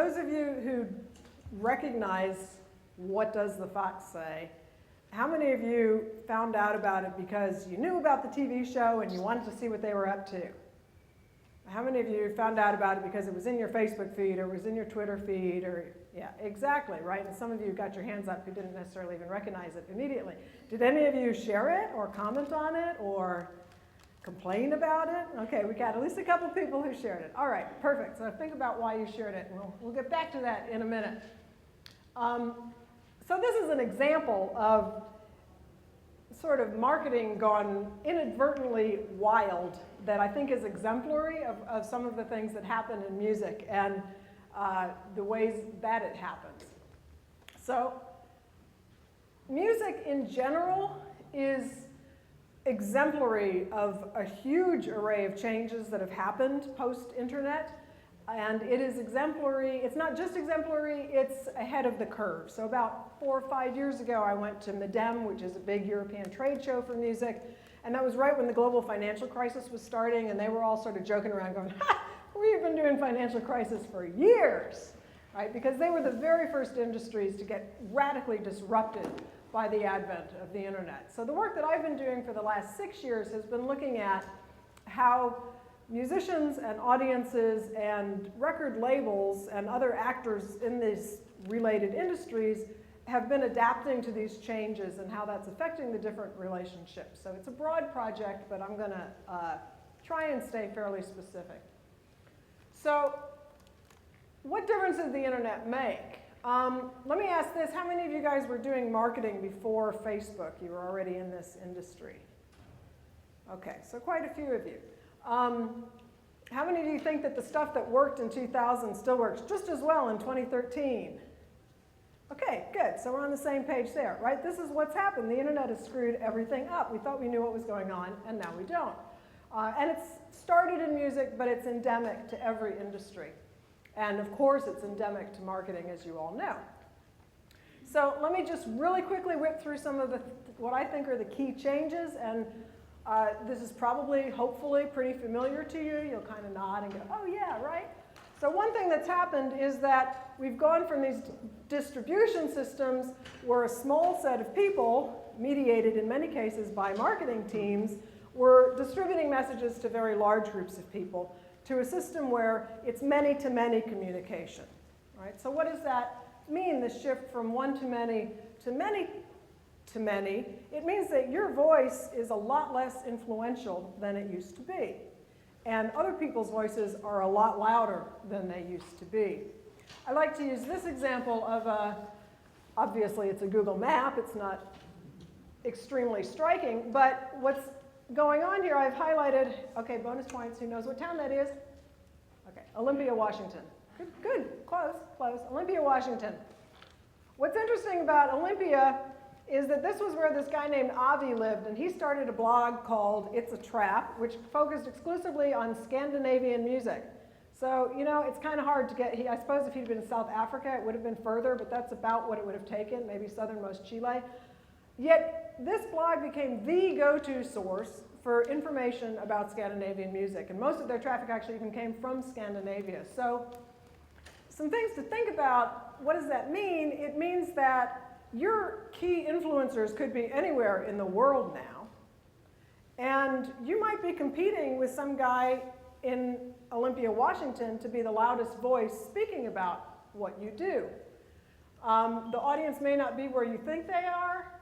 those of you who recognize what does the fox say, how many of you found out about it because you knew about the TV show and you wanted to see what they were up to? How many of you found out about it because it was in your Facebook feed or was in your Twitter feed or, yeah, exactly, right? And some of you got your hands up who didn't necessarily even recognize it immediately. Did any of you share it or comment on it or complain about it? Okay, we got at least a couple people who shared it. All right, perfect. So think about why you shared it, and we'll get back to that in a minute. So this is an example of sort of marketing gone inadvertently wild that I think is exemplary of some of the things that happen in music and the ways that it happens. So music in general is exemplary of a huge array of changes that have happened post-internet. And it is exemplary. It's not just exemplary, it's ahead of the curve. So about 4 or 5 years ago, I went to MEDEM, which is a big European trade show for music. And that was right when the global financial crisis was starting, and they were all sort of joking around going, ha, we've been doing financial crisis for years, right? Because they were the very first industries to get radically disrupted by the advent of the internet. So the work that I've been doing for the last 6 years has been looking at how musicians and audiences and record labels and other actors in these related industries have been adapting to these changes and how that's affecting the different relationships. So it's a broad project, but I'm going to try and stay fairly specific. So what difference did the internet make? Let me ask this. How many of you guys were doing marketing before Facebook? You were already in this industry. Okay, so quite a few of you. How many of you think that the stuff that worked in 2000 still works just as well in 2013? Okay, good. So we're on the same page there, right? This is what's happened. The internet has screwed everything up. We thought we knew what was going on, and now we don't. And it's started in music, but it's endemic to every industry. And of course, it's endemic to marketing, as you all know. So let me just really quickly whip through some of what I think are the key changes. And this is probably, hopefully, pretty familiar to you. You'll kind of nod and go, oh yeah, right? So one thing that's happened is that we've gone from these distribution systems where a small set of people, mediated in many cases by marketing teams, were distributing messages to very large groups of people, to a system where it's many-to-many communication, right? So what does that mean, the shift from one-to-many to many-to-many? It means that your voice is a lot less influential than it used to be. And other people's voices are a lot louder than they used to be. I like to use this example of obviously it's a Google map, it's not extremely striking, but what's going on here, I've highlighted, okay, bonus points, who knows what town that is? Okay, Olympia, Washington. Good, good, close, close. Olympia, Washington. What's interesting about Olympia is that this was where this guy named Avi lived, and he started a blog called It's a Trap, which focused exclusively on Scandinavian music. So, you know, it's kind of hard to get, I suppose if he'd been in South Africa, it would have been further, but that's about what it would have taken, maybe southernmost Chile. Yet, this blog became the go-to source for information about Scandinavian music, and most of their traffic actually even came from Scandinavia. So, some things to think about. What does that mean? It means that your key influencers could be anywhere in the world now, and you might be competing with some guy in Olympia, Washington to be the loudest voice speaking about what you do. The audience may not be where you think they are.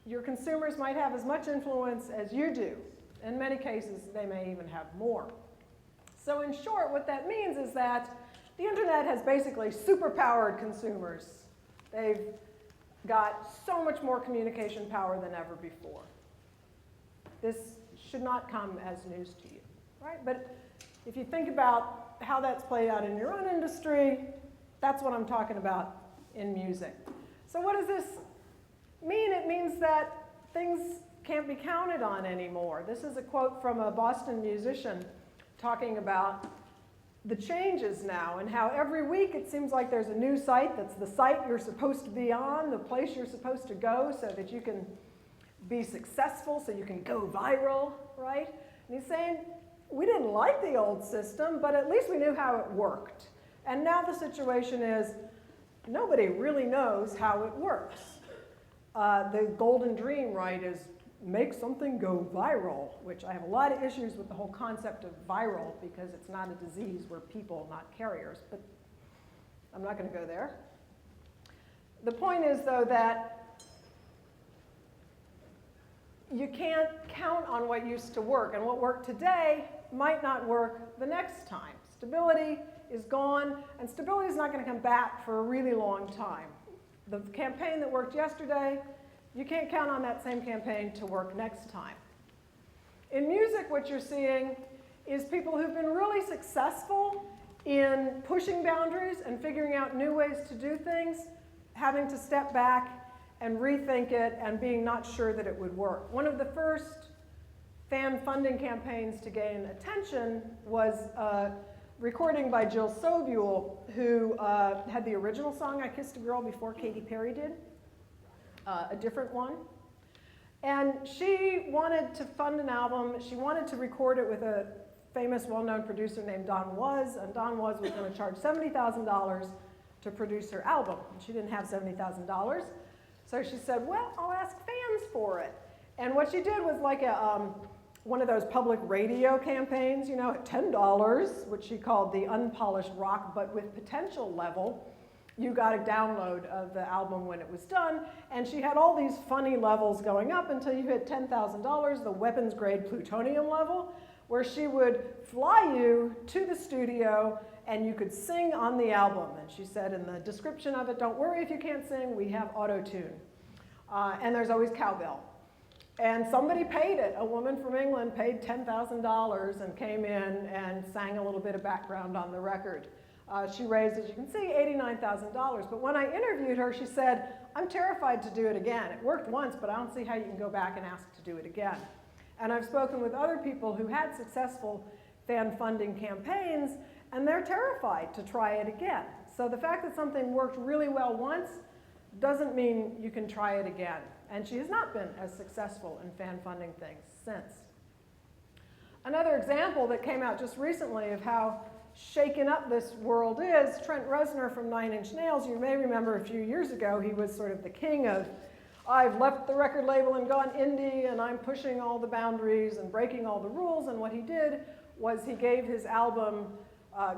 Your consumers might have as much influence as you do. In many cases, they may even have more. So in short, what that means is that the internet has basically superpowered consumers. They've got so much more communication power than ever before. This should not come as news to you, right? But if you think about how that's played out in your own industry, that's what I'm talking about in music. So what does this mean? It means that things can't be counted on anymore. This is a quote from a Boston musician talking about the changes now and how every week it seems like there's a new site that's the site you're supposed to be on, the place you're supposed to go so that you can be successful, so you can go viral, right? And he's saying, we didn't like the old system, but at least we knew how it worked. And now the situation is nobody really knows how it works. The golden dream, right, is make something go viral, which I have a lot of issues with the whole concept of viral because it's not a disease, we're people, not carriers, but I'm not going to go there. The point is, though, that you can't count on what used to work, and what worked today might not work the next time. Stability is gone, and stability is not going to come back for a really long time. The campaign that worked yesterday, you can't count on that same campaign to work next time. In music, what you're seeing is people who've been really successful in pushing boundaries and figuring out new ways to do things, having to step back and rethink it and being not sure that it would work. One of the first fan funding campaigns to gain attention was a recording by Jill Sobule, who had the original song, I Kissed a Girl, before Katy Perry did, a different one. And she wanted to fund an album. She wanted to record it with a famous, well-known producer named Don Was, and Don Was going to charge $70,000 to produce her album. And she didn't have $70,000. So she said, well, I'll ask fans for it. And what she did was like one of those public radio campaigns, you know, at $10, which she called the unpolished rock, but with potential level. You got a download of the album when it was done, and she had all these funny levels going up until you hit $10,000, the weapons grade plutonium level, where she would fly you to the studio and you could sing on the album. And she said in the description of it, don't worry if you can't sing, we have auto-tune. And there's always cowbell. And somebody paid it. A woman from England paid $10,000 and came in and sang a little bit of background on the record. She raised, as you can see, $89,000. But when I interviewed her, she said, I'm terrified to do it again. It worked once, but I don't see how you can go back and ask to do it again. And I've spoken with other people who had successful fan funding campaigns, and they're terrified to try it again. So the fact that something worked really well once doesn't mean you can try it again. And she has not been as successful in fan funding things since. Another example that came out just recently of how shaken up this world is, Trent Reznor from 9 Inch Nails. You may remember a few years ago, he was sort of the king of, I've left the record label and gone indie, and I'm pushing all the boundaries and breaking all the rules. And what he did was he gave his album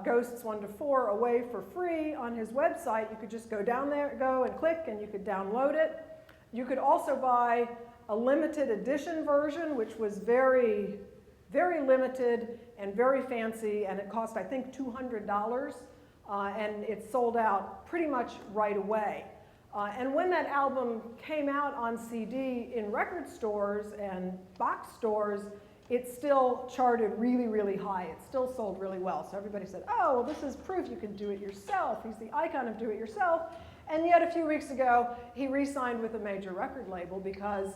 Ghosts 1 to 4 away for free on his website. You could just go down there, go and click, and you could download it. You could also buy a limited edition version, which was very, very limited and very fancy, and it cost, I think, $200, and it sold out pretty much right away. And when that album came out on CD in record stores and box stores, it still charted really, really high. It still sold really well. So everybody said, oh, well, this is proof you can do it yourself. He's the icon of do it yourself. And yet a few weeks ago, he re-signed with a major record label because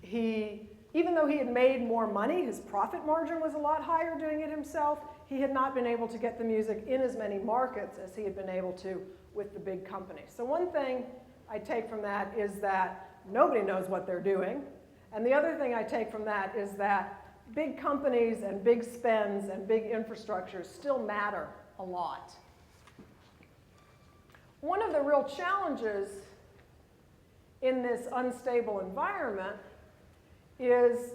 even though he had made more money, his profit margin was a lot higher doing it himself, he had not been able to get the music in as many markets as he had been able to with the big companies. So one thing I take from that is that nobody knows what they're doing. And the other thing I take from that is that big companies and big spends and big infrastructures still matter a lot. One of the real challenges in this unstable environment is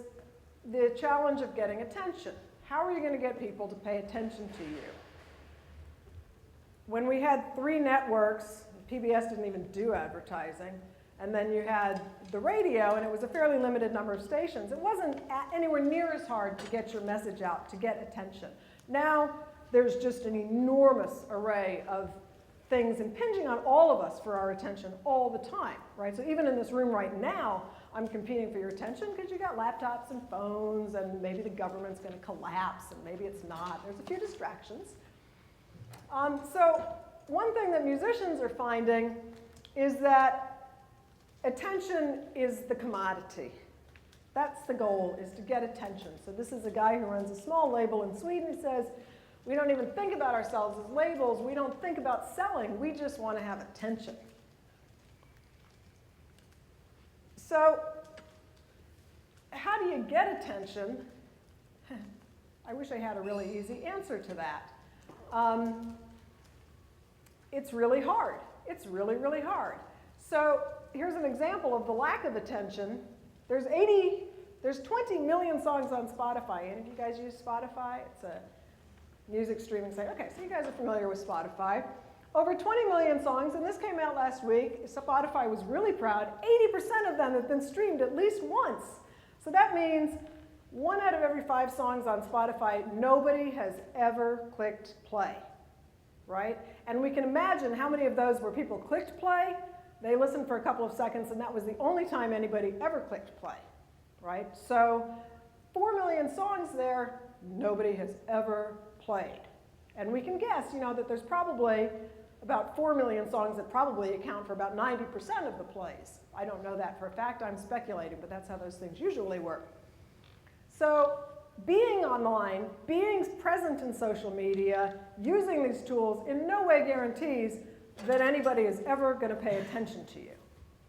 the challenge of getting attention. How are you going to get people to pay attention to you? When we had 3 networks, PBS didn't even do advertising, and then you had the radio, and it was a fairly limited number of stations. It wasn't anywhere near as hard to get your message out, to get attention. Now, there's just an enormous array of things impinging on all of us for our attention all the time, right? So even in this room right now, I'm competing for your attention because you got laptops and phones, and maybe the government's going to collapse, and maybe it's not. There's a few distractions. So one thing that musicians are finding is that attention is the commodity. That's the goal, is to get attention. So this is a guy who runs a small label in Sweden who says, we don't even think about ourselves as labels. We don't think about selling. We just want to have attention. So how do you get attention? I wish I had a really easy answer to that. it's really hard. It's really, really hard. So here's an example of the lack of attention. There's 20 million songs on Spotify. Any of you guys use Spotify? It's a music streaming site. Okay, so you guys are familiar with Spotify. Over 20 million songs, and this came out last week. Spotify was really proud. 80% of them have been streamed at least once. So that means 1 out of every 5 songs on Spotify, nobody has ever clicked play, right? And we can imagine how many of those where people clicked play, they listened for a couple of seconds, and that was the only time anybody ever clicked play, right? So 4 million songs there, nobody has ever played. And we can guess, that there's probably about 4 million songs that probably account for about 90% of the plays. I don't know that for a fact, I'm speculating, but that's how those things usually work. So being online, being present in social media, using these tools in no way guarantees that anybody is ever going to pay attention to you,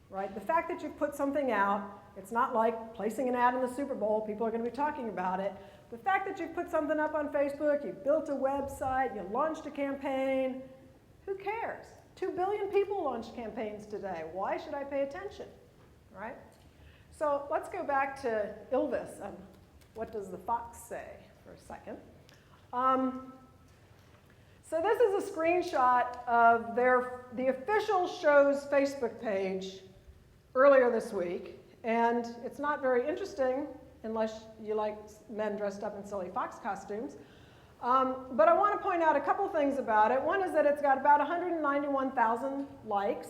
right? The fact that you've put something out, it's not like placing an ad in the Super Bowl, people are going to be talking about it. The fact that you've put something up on Facebook, you've built a website, you launched a campaign, who cares? 2 billion people launched campaigns today. Why should I pay attention, right? So let's go back to Elvis. What does the fox say for a second? So this is a screenshot of the official show's Facebook page earlier this week. And it's not very interesting unless you like men dressed up in silly fox costumes. But I want to point out a couple things about it. One is that it's got about 191,000 likes,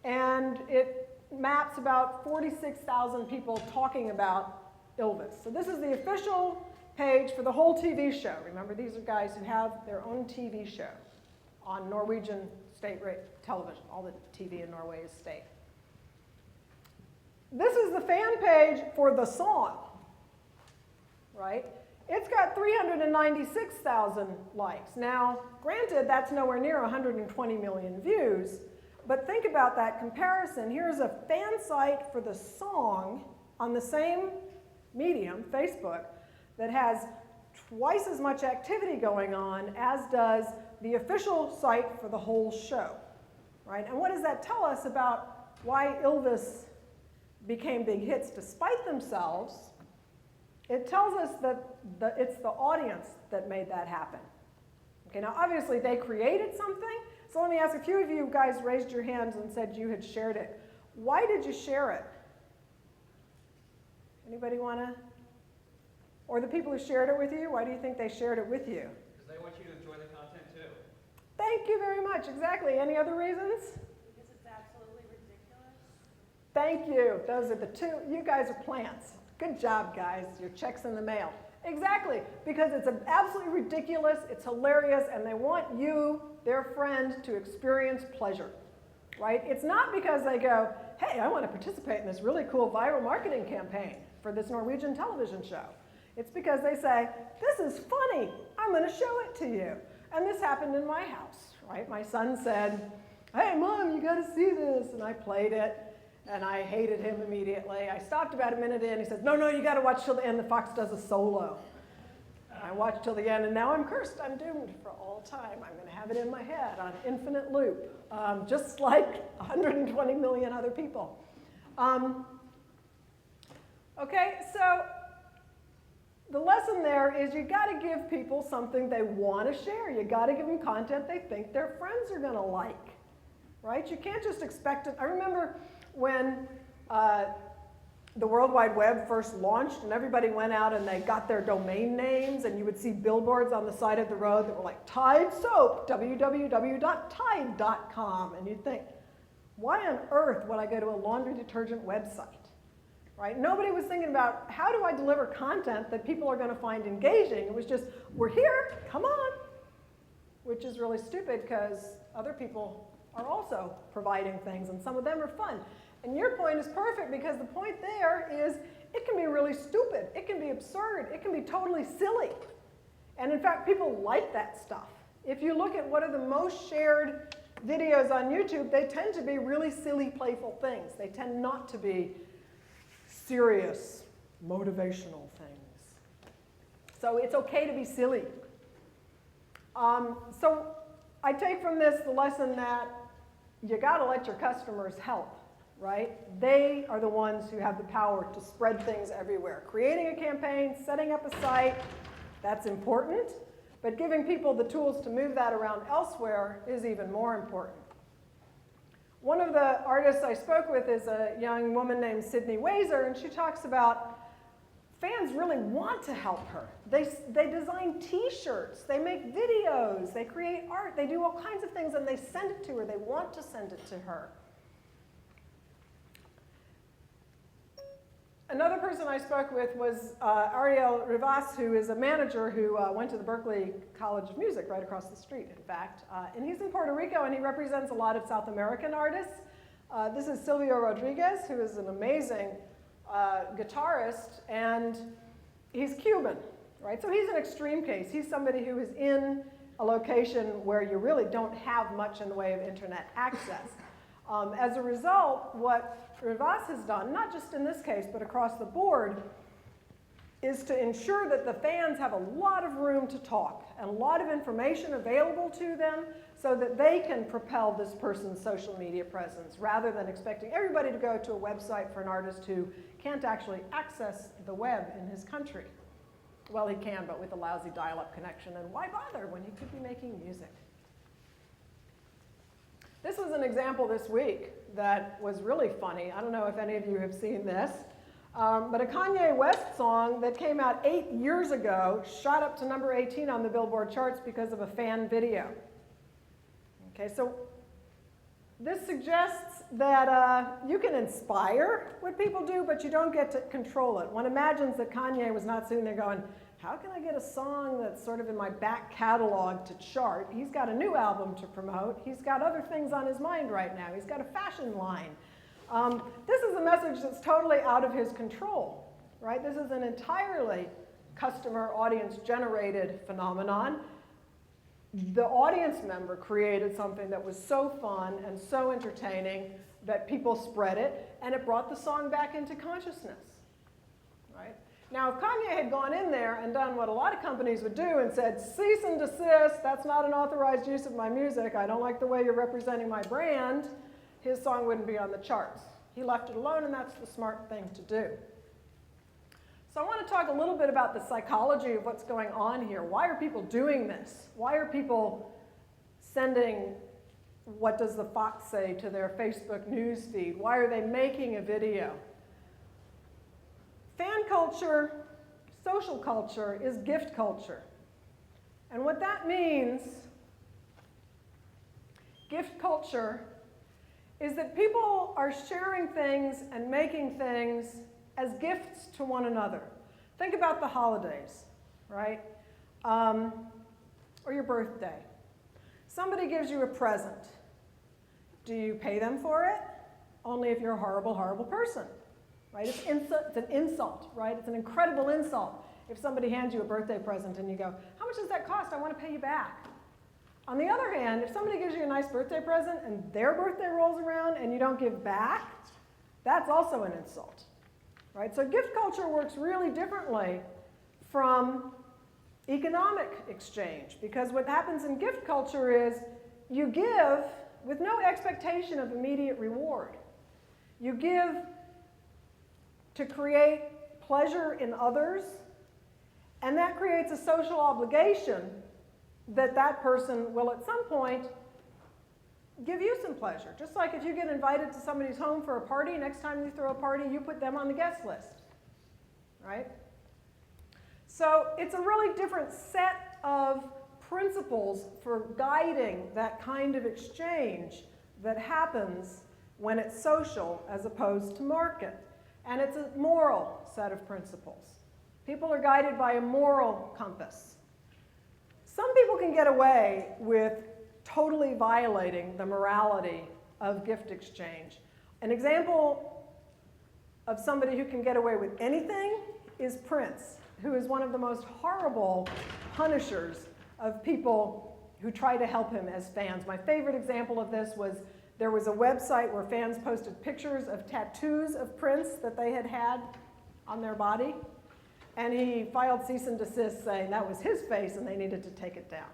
and it maps about 46,000 people talking about Elvis. So this is the official page for the whole TV show. Remember, these are guys who have their own TV show on Norwegian state television. All the TV in Norway is state. This is the fan page for the song, right? It's got 396,000 likes. Now, granted, that's nowhere near 120 million views, but think about that comparison. Here's a fan site for the song on the same medium, Facebook, that has twice as much activity going on as does the official site for the whole show, right? And what does that tell us about why Elvis became big hits despite themselves? It tells us that it's the audience that made that happen. Okay, now obviously they created something, so let me ask, a few of you guys raised your hands and said you had shared it. Why did you share it? Anybody want to? Or the people who shared it with you, why do you think they shared it with you? Because they want you to enjoy the content too. Thank you very much, exactly. Any other reasons? Because it's absolutely ridiculous. Thank you. Those are the two. You guys are plants. Good job, guys. Your check's in the mail. Exactly, because it's absolutely ridiculous, it's hilarious, and they want you, their friend, to experience pleasure, right? It's not because they go, hey, I want to participate in this really cool viral marketing campaign for this Norwegian television show. It's because they say, this is funny, I'm going to show it to you. And this happened in my house, right? My son said, hey, Mom, you got to see this, and I played it. And I hated him immediately. I stopped about a minute in. He says, no, you got to watch till the end. The fox does a solo. And I watched till the end, and now I'm cursed. I'm doomed for all time. I'm going to have it in my head on infinite loop, just like 120 million other people. Okay, so the lesson there is you got to give people something they want to share. You got to give them content they think their friends are going to like, right? You can't just expect it. I remember when the World Wide Web first launched and everybody went out and they got their domain names, and you would see billboards on the side of the road that were like Tide Soap, www.tide.com, and you'd think, why on earth would I go to a laundry detergent website, right? Nobody was thinking about how do I deliver content that people are going to find engaging. It was just, we're here, come on, which is really stupid because other people are also providing things, and some of them are fun. And your point is perfect, because the point there is it can be really stupid, it can be absurd, it can be totally silly. And in fact, people like that stuff. If you look at what are the most shared videos on YouTube, they tend to be really silly, playful things. They tend not to be serious, motivational things. So it's okay to be silly. So I take from this the lesson that you got to let your customers help, right? They are the ones who have the power to spread things everywhere. Creating a campaign, setting up a site, that's important, but giving people the tools to move that around elsewhere is even more important. One of the artists I spoke with is a young woman named Sydney Wazer, and she talks about fans really want to help her. They design t-shirts, they make videos, they create art, they do all kinds of things, and they send it to her. They want to send it to her. Another person I spoke with was Ariel Rivas, who is a manager who went to the Berklee College of Music right across the street, in fact. And he's in Puerto Rico, and he represents a lot of South American artists. This is Silvio Rodriguez, who is an amazing guitarist, and he's Cuban, right? So he's an extreme case. He's somebody who is in a location where you really don't have much in the way of internet access. As a result, what Rivas has done, not just in this case, but across the board, is to ensure that the fans have a lot of room to talk and a lot of information available to them so that they can propel this person's social media presence rather than expecting everybody to go to a website for an artist who can't actually access the web in his country. Well, he can, but with a lousy dial-up connection, and why bother when he could be making music? This was an example this week that was really funny. I don't know if any of you have seen this, but a Kanye West song that came out 8 years ago shot up to number 18 on the Billboard charts because of a fan video. Okay, so this suggests that you can inspire what people do, but you don't get to control it. One imagines that Kanye was not sitting there going, how can I get a song that's sort of in my back catalog to chart? He's got a new album to promote. He's got other things on his mind right now. He's got a fashion line. This is a message that's totally out of his control, right? This is an entirely customer audience generated phenomenon. The audience member created something that was so fun and so entertaining that people spread it, and it brought the song back into consciousness, right? Now, if Kanye had gone in there and done what a lot of companies would do and said, cease and desist, that's not an authorized use of my music, I don't like the way you're representing my brand, his song wouldn't be on the charts. He left it alone, and that's the smart thing to do. So I want to talk a little bit about the psychology of what's going on here. Why are people doing this? Why are people sending, what does the fox say, to their Facebook news feed? Why are they making a video? Fan culture, social culture, is gift culture. And what that means, gift culture, is that people are sharing things and making things as gifts to one another. Think about the holidays, right? Or your birthday. Somebody gives you a present. Do you pay them for it? Only if you're a horrible, horrible person. Right? It's an insult, right? It's an incredible insult if somebody hands you a birthday present and you go, how much does that cost? I want to pay you back. On the other hand, if somebody gives you a nice birthday present and their birthday rolls around and you don't give back, that's also an insult, right? So gift culture works really differently from economic exchange, because what happens in gift culture is you give with no expectation of immediate reward. You give to create pleasure in others, and that creates a social obligation that that person will at some point give you some pleasure. Just like if you get invited to somebody's home for a party, next time you throw a party, you put them on the guest list, right? So it's a really different set of principles for guiding that kind of exchange that happens when it's social as opposed to market. And it's a moral set of principles. People are guided by a moral compass. Some people can get away with totally violating the morality of gift exchange. An example of somebody who can get away with anything is Prince, who is one of the most horrible punishers of people who try to help him as fans. My favorite example of this was there was a website where fans posted pictures of tattoos of Prince that they had had on their body, and he filed cease and desist saying that was his face and they needed to take it down.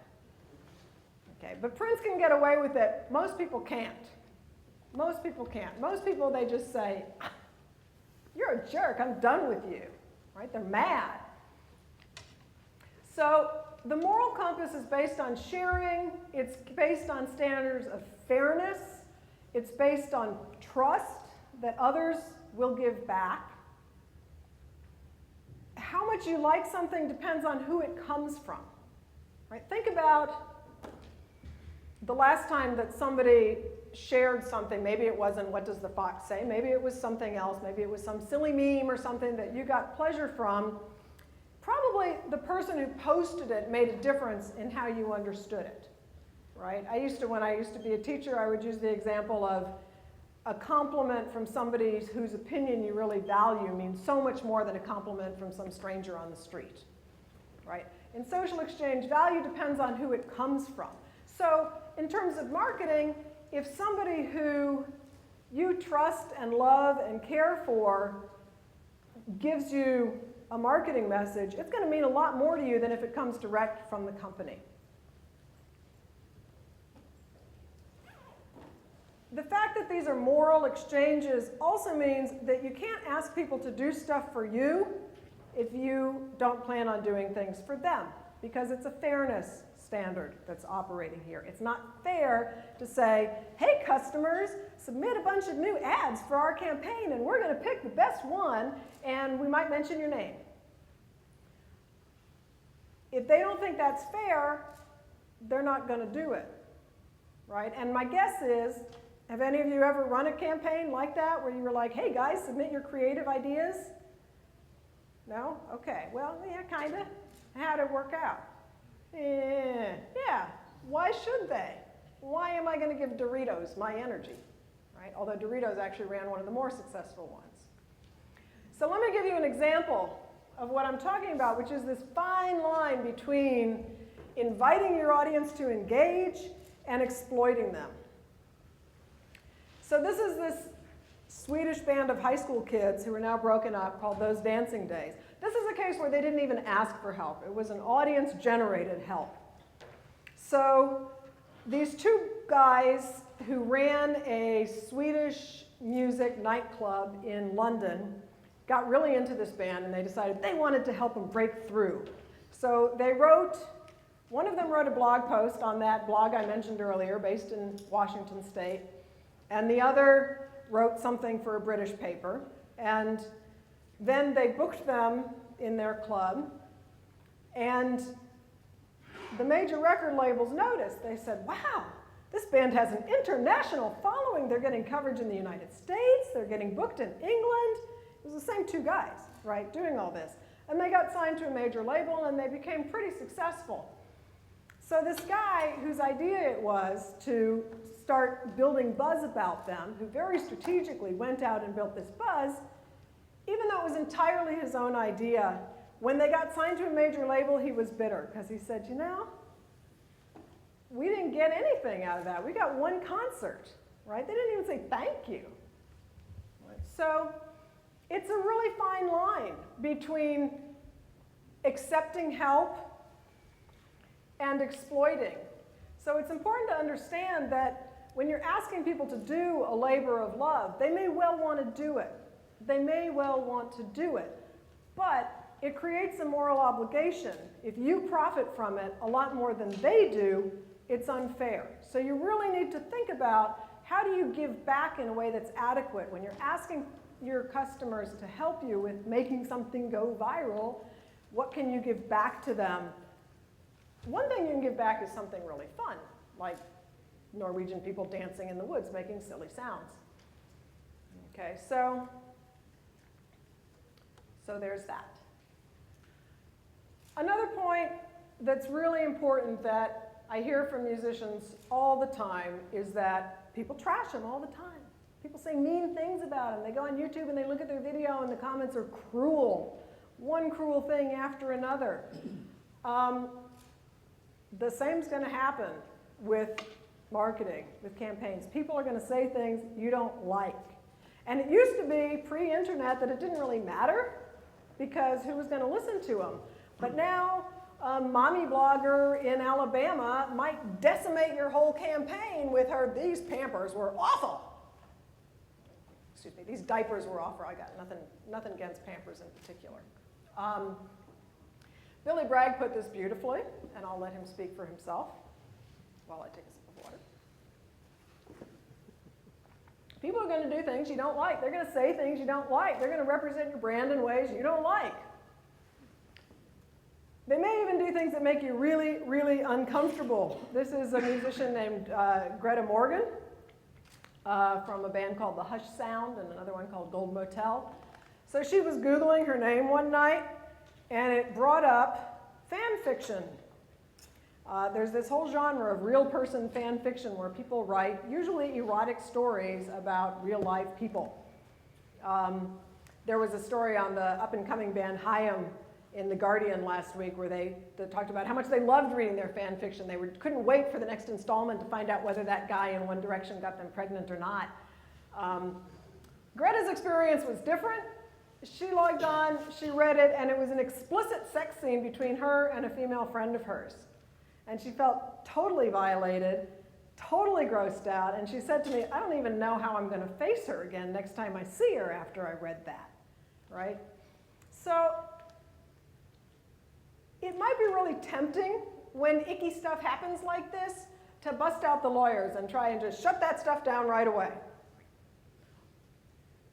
Okay, but Prince can get away with it. Most people can't. Most people can't. Most people, they just say, you're a jerk, I'm done with you. Right? They're mad. So the moral compass is based on sharing. It's based on standards of fairness. It's based on trust that others will give back. How much you like something depends on who it comes from. Right? Think about the last time that somebody shared something. Maybe it wasn't "What does the fox say?" Maybe it was something else. Maybe it was some silly meme or something that you got pleasure from. Probably the person who posted it made a difference in how you understood it. Right? When I used to be a teacher, I would use the example of a compliment from somebody whose opinion you really value means so much more than a compliment from some stranger on the street. Right? In social exchange, value depends on who it comes from. So in terms of marketing, if somebody who you trust and love and care for gives you a marketing message, it's going to mean a lot more to you than if it comes direct from the company. The fact that these are moral exchanges also means that you can't ask people to do stuff for you if you don't plan on doing things for them, because it's a fairness standard that's operating here. It's not fair to say, hey customers, submit a bunch of new ads for our campaign and we're going to pick the best one and we might mention your name. If they don't think that's fair, they're not going to do it, right? And my guess is, have any of you ever run a campaign like that where you were like, hey guys, submit your creative ideas? No? Okay, well, yeah, kind of. How'd it work out? Yeah, why should they? Why am I going to give Doritos my energy? Right? Although Doritos actually ran one of the more successful ones. So let me give you an example of what I'm talking about, which is this fine line between inviting your audience to engage and exploiting them. So this is this Swedish band of high school kids who are now broken up called Those Dancing Days. This is a case where they didn't even ask for help. It was an audience-generated help. So these two guys who ran a Swedish music nightclub in London got really into this band and they decided they wanted to help them break through. So they one of them wrote a blog post on that blog I mentioned earlier, based in Washington State, and the other wrote something for a British paper, and then they booked them in their club, and the major record labels noticed. They said, wow, this band has an international following. They're getting coverage in the United States. They're getting booked in England. It was the same two guys, right, doing all this. And they got signed to a major label, and they became pretty successful. So this guy, whose idea it was to start building buzz about them, who very strategically went out and built this buzz, even though it was entirely his own idea, when they got signed to a major label, he was bitter, because he said, you know, we didn't get anything out of that. We got one concert, right? They didn't even say thank you. So it's a really fine line between accepting help and exploiting. So it's important to understand that when you're asking people to do a labor of love, they may well want to do it. They may well want to do it. But it creates a moral obligation. If you profit from it a lot more than they do, it's unfair. So you really need to think about, how do you give back in a way that's adequate? When you're asking your customers to help you with making something go viral, what can you give back to them? One thing you can give back is something really fun, like Norwegian people dancing in the woods, making silly sounds. Okay, so there's that. Another point that's really important that I hear from musicians all the time is that people trash them all the time. People say mean things about them. They go on YouTube and they look at their video and the comments are cruel. One cruel thing after another. The same's going to happen with marketing, with campaigns. People are going to say things you don't like. And it used to be, pre-internet, that it didn't really matter because who was going to listen to them? But now, a mommy blogger in Alabama might decimate your whole campaign with her, these Pampers were awful. Excuse me, these diapers were awful. I got nothing against Pampers in particular. Billy Bragg put this beautifully, and I'll let him speak for himself while I take a sip of water. People are going to do things you don't like. They're going to say things you don't like. They're going to represent your brand in ways you don't like. They may even do things that make you really, really uncomfortable. This is a musician named Greta Morgan from a band called The Hush Sound and another one called Gold Motel. So she was Googling her name one night, and it brought up fan fiction. There's this whole genre of real person fan fiction where people write usually erotic stories about real life people. There was a story on the up-and-coming band Hayam in The Guardian last week where they talked about how much they loved reading their fan fiction. They couldn't wait for the next installment to find out whether that guy in One Direction got them pregnant or not. Greta's experience was different. She logged on, she read it, and it was an explicit sex scene between her and a female friend of hers. And she felt totally violated, totally grossed out, and she said to me, I don't even know how I'm going to face her again next time I see her after I read that, right? So it might be really tempting when icky stuff happens like this to bust out the lawyers and try and just shut that stuff down right away.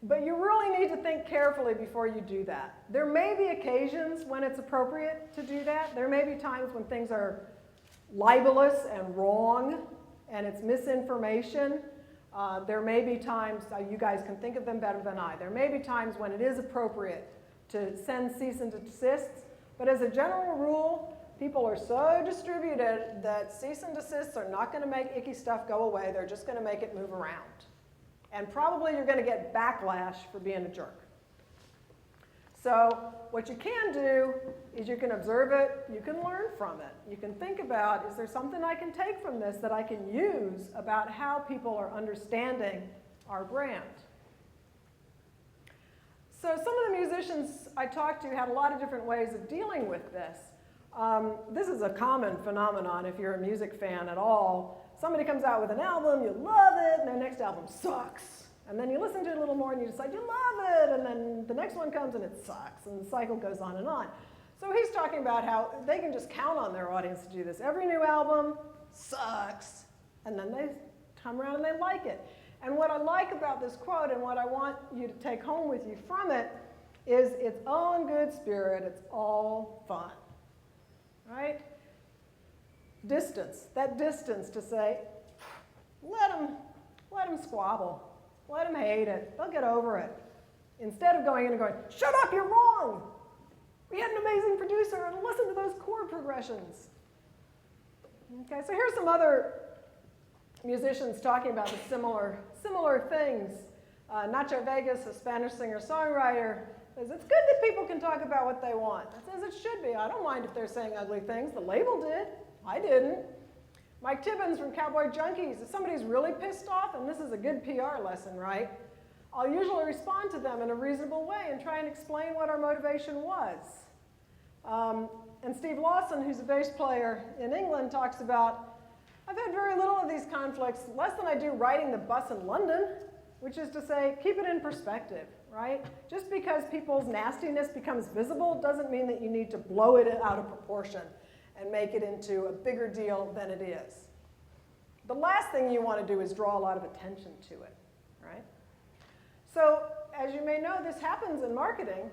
But you really need to think carefully before you do that. There may be occasions when it's appropriate to do that. There may be times when things are libelous and wrong and it's misinformation. There may be times, you guys can think of them better than I, there may be times when it is appropriate to send cease and desists, but as a general rule, people are so distributed that cease and desists are not going to make icky stuff go away, they're just going to make it move around. And probably you're going to get backlash for being a jerk. So what you can do is you can observe it, you can learn from it. You can think about, is there something I can take from this that I can use about how people are understanding our brand? So some of the musicians I talked to had a lot of different ways of dealing with this. This is a common phenomenon if you're a music fan at all. Somebody comes out with an album, you love it, and their next album sucks. And then you listen to it a little more and you decide you love it, and then the next one comes and it sucks, and the cycle goes on and on. So he's talking about how they can just count on their audience to do this. Every new album sucks, and then they come around and they like it. And what I like about this quote and what I want you to take home with you from it is it's all in good spirit, it's all fun, right? Distance, that distance to say, let them squabble, let them hate it, they'll get over it. Instead of going in and going, shut up, you're wrong. We had an amazing producer and listen to those chord progressions. Okay, so here's some other musicians talking about the similar things. Nacho Vegas, a Spanish singer-songwriter, says it's good that people can talk about what they want. That says it should be. I don't mind if they're saying ugly things. The label did. I didn't. Mike Tibbins from Cowboy Junkies, if somebody's really pissed off, and this is a good PR lesson, right? I'll usually respond to them in a reasonable way and try and explain what our motivation was. And Steve Lawson, who's a bass player in England, talks about, I've had very little of these conflicts, less than I do riding the bus in London, which is to say, keep it in perspective, right? Just because people's nastiness becomes visible doesn't mean that you need to blow it out of proportion and make it into a bigger deal than it is. The last thing you want to do is draw a lot of attention to it, right? So, as you may know, this happens in marketing,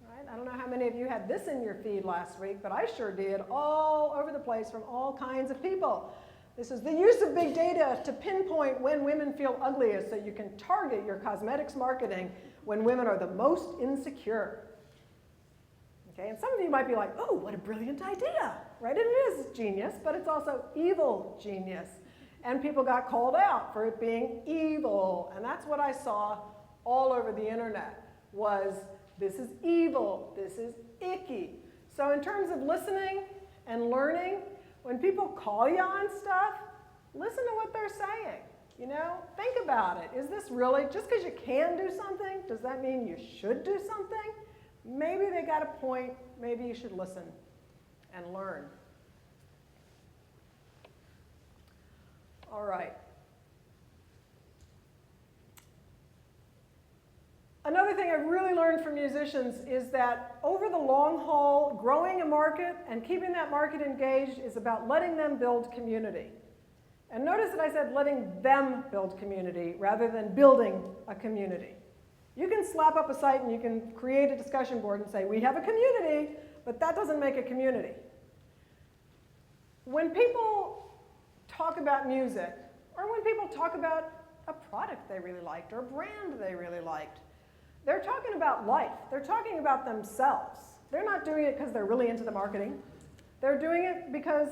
right? I don't know how many of you had this in your feed last week, but I sure did, all over the place from all kinds of people. This is the use of big data to pinpoint when women feel ugliest so you can target your cosmetics marketing when women are the most insecure. Okay, and some of you might be like, oh, what a brilliant idea, right? And it is genius, but it's also evil genius. And people got called out for it being evil. And that's what I saw all over the internet, was this is evil, this is icky. So in terms of listening and learning, when people call you on stuff, listen to what they're saying. You know, think about it. Is this really, just because you can do something, does that mean you should do something? Maybe they got a point, maybe you should listen and learn. All right. Another thing I've really learned from musicians is that over the long haul, growing a market and keeping that market engaged is about letting them build community. And notice that I said letting them build community rather than building a community. You can slap up a site and you can create a discussion board and say, we have a community, but that doesn't make a community. When people talk about music, or when people talk about a product they really liked or a brand they really liked, they're talking about life. They're talking about themselves. They're not doing it because they're really into the marketing. They're doing it because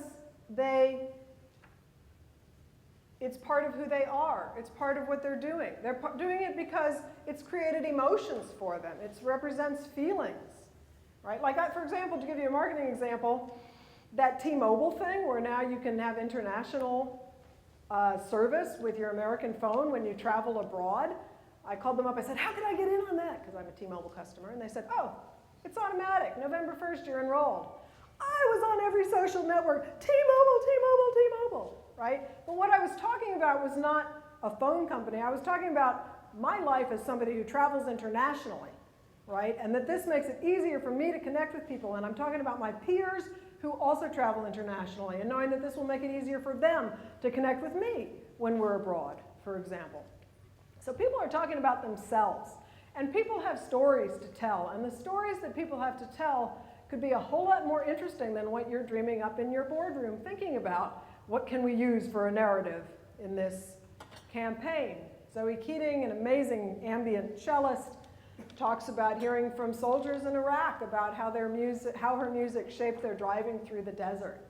it's part of who they are. It's part of what they're doing. They're doing it because it's created emotions for them. It represents feelings, right? Like, for example, to give you a marketing example, that T-Mobile thing where now you can have international service with your American phone when you travel abroad. I called them up, I said, how can I get in on that? Because I'm a T-Mobile customer. And they said, oh, it's automatic. November 1st, you're enrolled. I was on every social network, T-Mobile, T-Mobile, T-Mobile, right? But what I was talking about was not a phone company. I was talking about my life as somebody who travels internationally, right? And that this makes it easier for me to connect with people. And I'm talking about my peers who also travel internationally and knowing that this will make it easier for them to connect with me when we're abroad, for example. So people are talking about themselves, and people have stories to tell, and the stories that people have to tell could be a whole lot more interesting than what you're dreaming up in your boardroom thinking about. What can we use for a narrative in this campaign? Zoe Keating, an amazing ambient cellist, talks about hearing from soldiers in Iraq about how her music shaped their driving through the desert.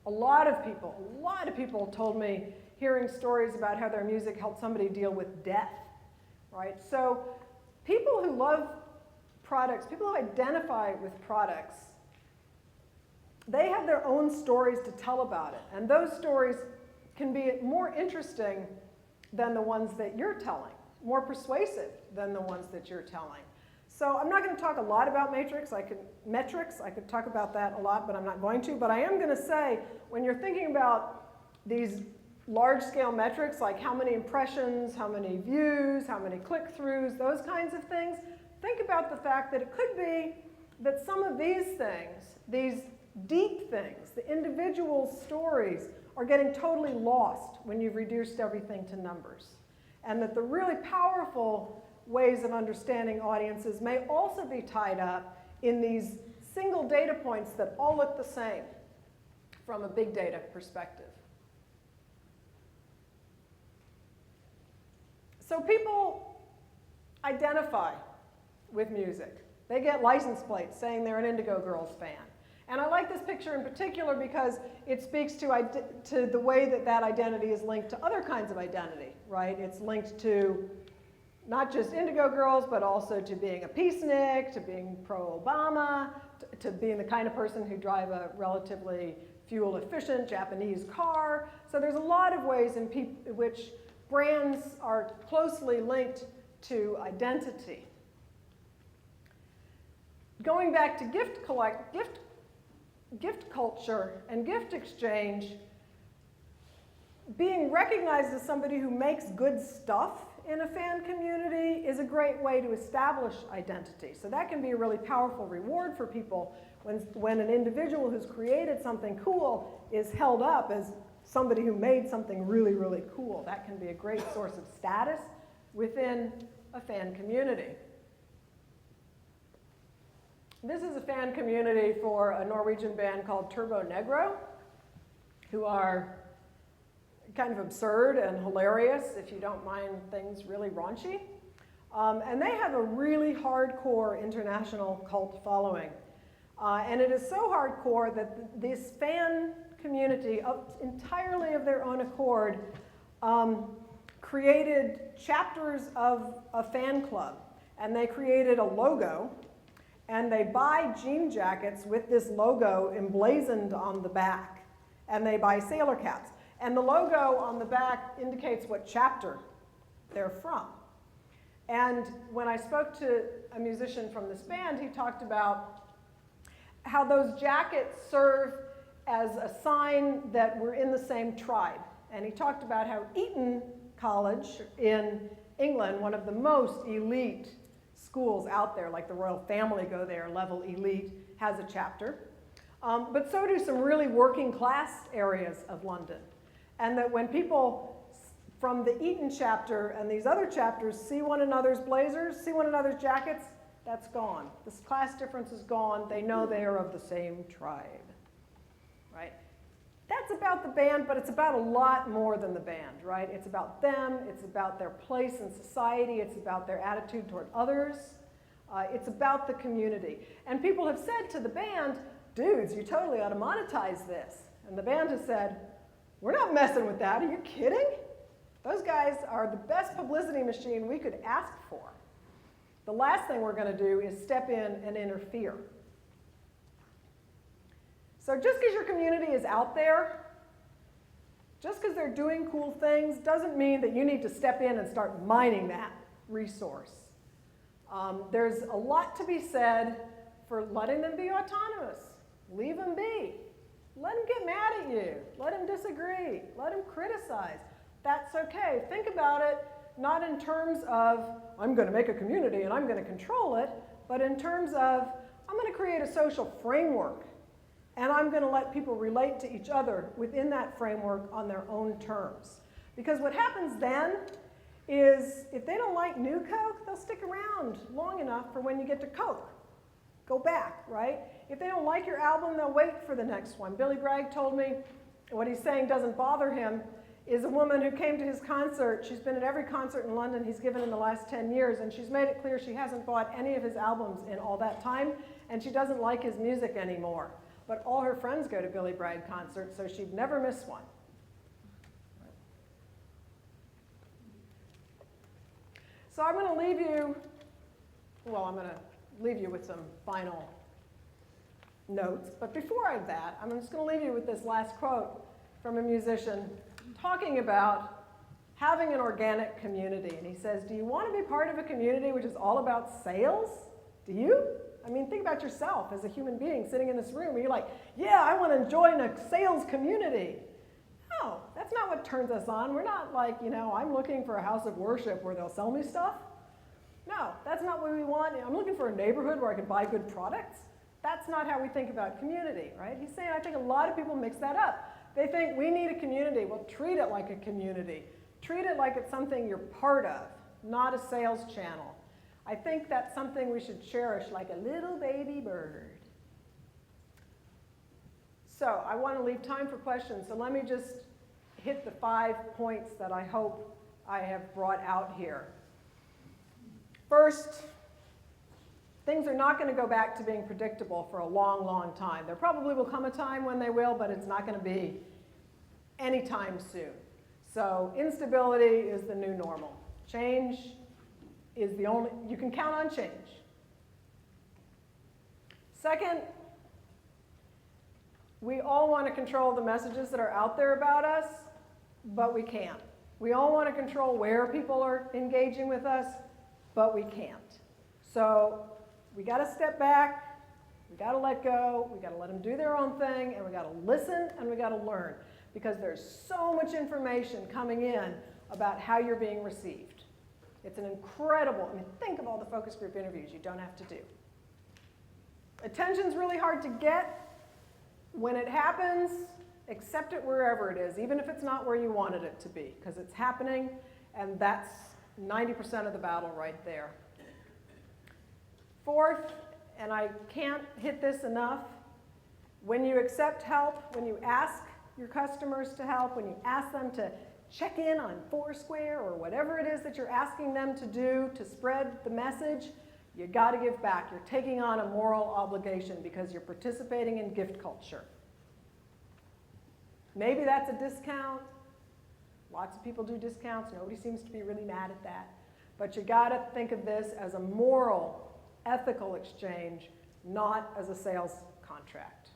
A lot of people told me hearing stories about how their music helped somebody deal with death, right? So people who love products, people who identify with products, they have their own stories to tell about it. And those stories can be more interesting than the ones that you're telling, more persuasive than the ones that you're telling. So I'm not going to talk a lot about metrics. I could talk about that a lot, but I'm not going to. But I am going to say, when you're thinking about these large-scale metrics, like how many impressions, how many views, how many click-throughs, those kinds of things, think about the fact that it could be that some of these things, these deep things, the individual stories, are getting totally lost when you've reduced everything to numbers. And that the really powerful ways of understanding audiences may also be tied up in these single data points that all look the same from a big data perspective. So people identify with music. They get license plates saying they're an Indigo Girls fan. And I like this picture in particular because it speaks to the way that that identity is linked to other kinds of identity, right? It's linked to not just Indigo Girls, but also to being a peacenik, to being pro-Obama, to being the kind of person who drive a relatively fuel-efficient Japanese car. So there's a lot of ways in which brands are closely linked to identity. Going back to gift culture and gift exchange, being recognized as somebody who makes good stuff in a fan community is a great way to establish identity. So that can be a really powerful reward for people when an individual who's created something cool is held up as somebody who made something really, really cool. That can be a great source of status within a fan community. This is a fan community for a Norwegian band called Turbo Negro, who are kind of absurd and hilarious, if you don't mind things really raunchy. And they have a really hardcore international cult following. And it is so hardcore that this fan community, entirely of their own accord, created chapters of a fan club. And they created a logo, and they buy jean jackets with this logo emblazoned on the back. And they buy sailor caps. And the logo on the back indicates what chapter they're from. And when I spoke to a musician from this band, he talked about how those jackets serve as a sign that we're in the same tribe. And he talked about how Eton College in England, one of the most elite schools out there, like the royal family go there, level elite, has a chapter. But so do some really working class areas of London. And that when people from the Eton chapter and these other chapters see one another's blazers, see one another's jackets, that's gone. This class difference is gone. They know they are of the same tribe, right? That's about the band, but it's about a lot more than the band, right? It's about them, it's about their place in society, it's about their attitude toward others, it's about the community. And people have said to the band, dudes, you totally ought to monetize this. And the band has said, we're not messing with that, are you kidding? Those guys are the best publicity machine we could ask for. The last thing we're going to do is step in and interfere. So just because your community is out there, just because they're doing cool things, doesn't mean that you need to step in and start mining that resource. There's a lot to be said for letting them be autonomous. Leave them be. Let them get mad at you. Let them disagree. Let them criticize. That's okay. Think about it not in terms of, I'm going to make a community and I'm going to control it, but in terms of, I'm going to create a social framework and I'm going to let people relate to each other within that framework on their own terms. Because what happens then is if they don't like new Coke, they'll stick around long enough for when you get to Coke. Go back, right? If they don't like your album, they'll wait for the next one. Billy Bragg told me what he's saying doesn't bother him is a woman who came to his concert. She's been at every concert in London he's given in the last 10 years, and she's made it clear she hasn't bought any of his albums in all that time, and she doesn't like his music anymore. But all her friends go to Billy Bragg concerts, so she'd never miss one. So I'm going to leave you, I'm going to leave you with some final notes. But before that, I'm just going to leave you with this last quote from a musician talking about having an organic community. And he says, do you want to be part of a community which is all about sales? Do you? I mean, think about yourself as a human being sitting in this room and you're like, yeah, I want to join a sales community. No, that's not what turns us on. We're not like, I'm looking for a house of worship where they'll sell me stuff. No, that's not what we want. I'm looking for a neighborhood where I can buy good products. That's not how we think about community, right? He's saying, I think a lot of people mix that up. They think we need a community. Well, treat it like a community. Treat it like it's something you're part of, not a sales channel. I think that's something we should cherish like a little baby bird. So I want to leave time for questions. So let me just hit the 5 points that I hope I have brought out here. First, things are not going to go back to being predictable for a long, long time. There probably will come a time when they will, but it's not going to be anytime soon. So instability is the new normal. Change is the only, you can count on change. Second, we all want to control the messages that are out there about us, but we can't. We all want to control where people are engaging with us, but we can't. So we got to step back, we got to let go, we got to let them do their own thing, and we got to listen and we got to learn, because there's so much information coming in about how you're being received. It's an incredible, think of all the focus group interviews you don't have to do. Attention's really hard to get. When it happens, accept it wherever it is, even if it's not where you wanted it to be, because it's happening, and that's 90% of the battle right there. Fourth, and I can't hit this enough, when you accept help, when you ask your customers to help, when you ask them to check in on Foursquare or whatever it is that you're asking them to do to spread the message, you got to give back. You're taking on a moral obligation because you're participating in gift culture. Maybe that's a discount. Lots of people do discounts. Nobody seems to be really mad at that. But you got to think of this as a moral, ethical exchange, not as a sales contract,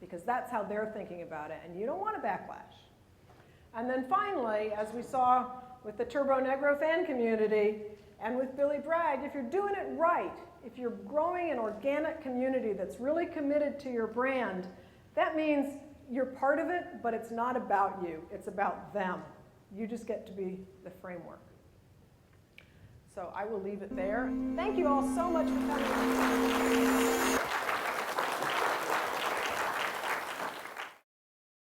because that's how they're thinking about it, and you don't want a backlash. And then finally, as we saw with the Turbo Negro fan community and with Billy Bragg, if you're doing it right, if you're growing an organic community that's really committed to your brand, that means you're part of it, but it's not about you. It's about them. You just get to be the framework. So I will leave it there. Thank you all so much for coming.